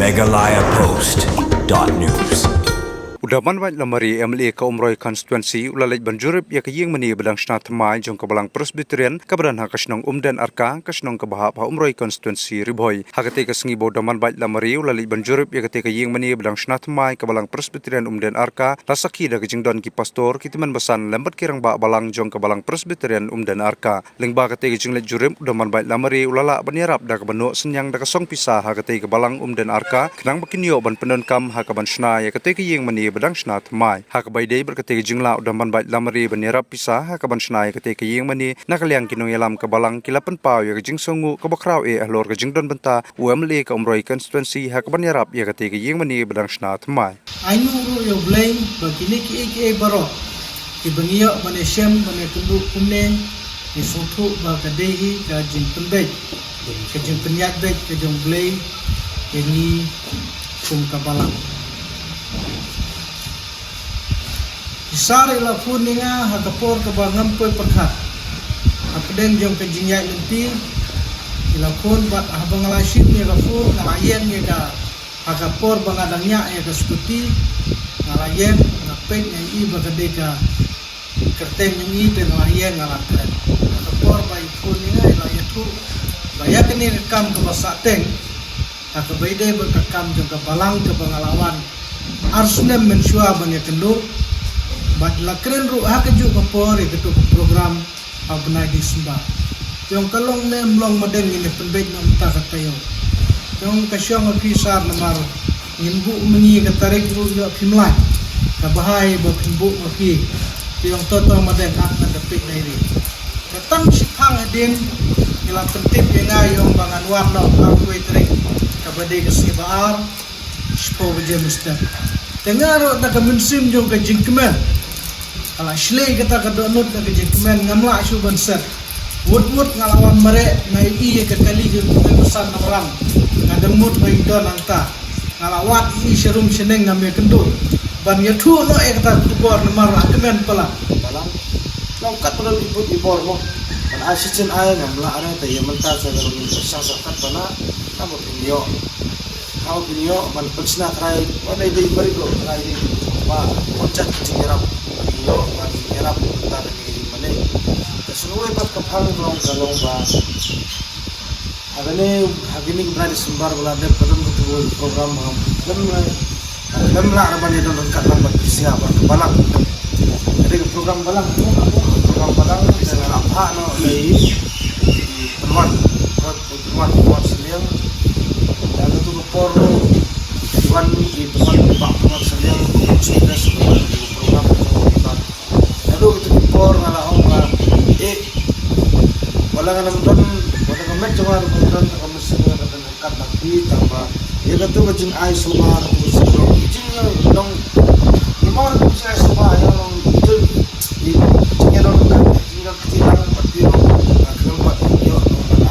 megalayapost.news. Udaman waj lamari MLA ka umroy constituency ulalaj banjurib ya ka yeng mani bedang sna thamai jong ka balang Presbyterian ka badan ha kasnong umden arka kasnong ka bahap ha umroy constituency riboy hakate ka sngi bodaman waj lamari ulalaj banjurib ya ka yeng mani bedang sna thamai ka balang Presbyterian umden arka rasaki da jingdon ki pastor kitiman basan lembat kirang ba balang jong ka balang Presbyterian umden arka lengba kate ka jinglet jurib udaman waj lamari ulala banyarap da ka banu senyang da ka song pisah hakate ka balang umden arka kenang bakinyo ban penon kam ha ka ban sna ya kate ka yeng mani bedang sna thamai hak baidei berkate jingla udaman bait lamari banera pisah hak ban snai kate ke yeng mani nakaliang kinong yalam ka balang kilapan pau ya jing songu ka bakrau ahlor ka jingdon benta UMLA ka umroi constituency hak banera ya kate ke yeng mani bedang sna thamai ainuru yo blame bagini ki baro ki bangiyo bane shem bane kundu kunne ni sotu ba kadehi ka jing pembet ka jing penyat bet ka jong blame ini kum ka balang Isari la kuninga hakapor ka bangam poy perkat. Apden jong ka jinyai lenti ilakon bat habang alasim ya kafur ngalayen ya ka hakapor bangadangnya ya ka skuti ngalayen ngapek nya i bagadeka kerteng nyi te ngalayen ngalakren. Hakapor bai kuninga ila yatu bayak ni rekam ka basateng hakabaide berkakam jong ka balang ka bangalawan arsnem mensua banya kendo Bat lakren ru hakaju kapore ketu program abnai di Sumba. Jong kalong ne mlong madeng ini penbet nam ta katayo. Jong kasyong ofisar namar ngimbu mengi katarik ru yo phimlai. Ka bahai ba phimbu api. Jong toto madeng ak na dapik dairi. Katang sikhang adin ila pentip yenga yong bangan warno akwe trek. Ka bade kesibaar spo beje mister. Tengaro ta kamunsim jong ka jingkemen. Kalau Ashley kata kedonut ke jekmen ngamla asu banser. Wud ngalawan merek ngai iya ke kali ke pesan orang. Kadang mut baik don angta. Ngalawat i serum seneng ngambil kendul. Ban ya tu no kata kubor nomor kemen pala. Balang longkat pada ibor mo. Ban asicin ay ngamla ara ta yamanta sa dalam sasakat bana kamu pinyo. Kamu pinyo ban pensna krai wana ide bari ko krai ba oncat cingerap yo ban erap ta ni mane kesuwe pat kapal long kalong ba agani berani sumbar belanda padam betul program lem la arban itu dekat lambat sia ba balang ada program balang bisa apa no lei penuan seliang dan itu por wan i penuan seliang sudah program aduh itu por ngalaong ka wala nga naman wala ka medyo nga naman ka mesin nga nakat nakita ba katu ka jing ay sumar jing nong imor ko siya sumar yung idol jing yan jing ka tilang patiro akang patiro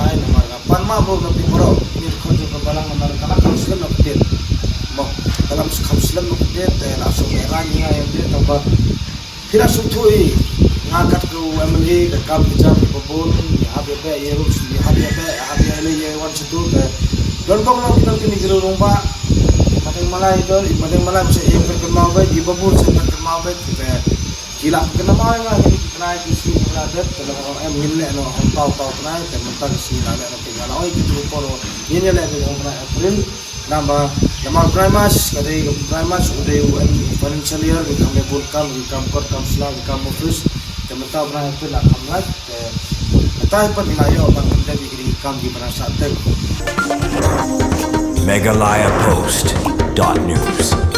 ay naman pan mabog na pimoro mir ko jing kabalang naman kalakang sila na patit mo dalam sukam sila na patit langsung merah nga yung patit ba Kira sutui ngangkat ke UMLA ke kam bicara pebon habis apa ya harus habis apa ya wan situ ke don kong lo kita kini kira rumah mateng malai bisa perkenal baik di pebon perkenal baik kita gila kenal malai nggak ini kenal di sini belajar kalau orang milih no tahu kenal dan mentang sini ada tinggal oh itu poro ini lah yang pernah April nama primas kadai primas udah UN financial year kami burkam kam selang kam office kami tahu pernah itu nak kamlat tahu pun ilayo bang dari kam di perasaan megalayapost.news.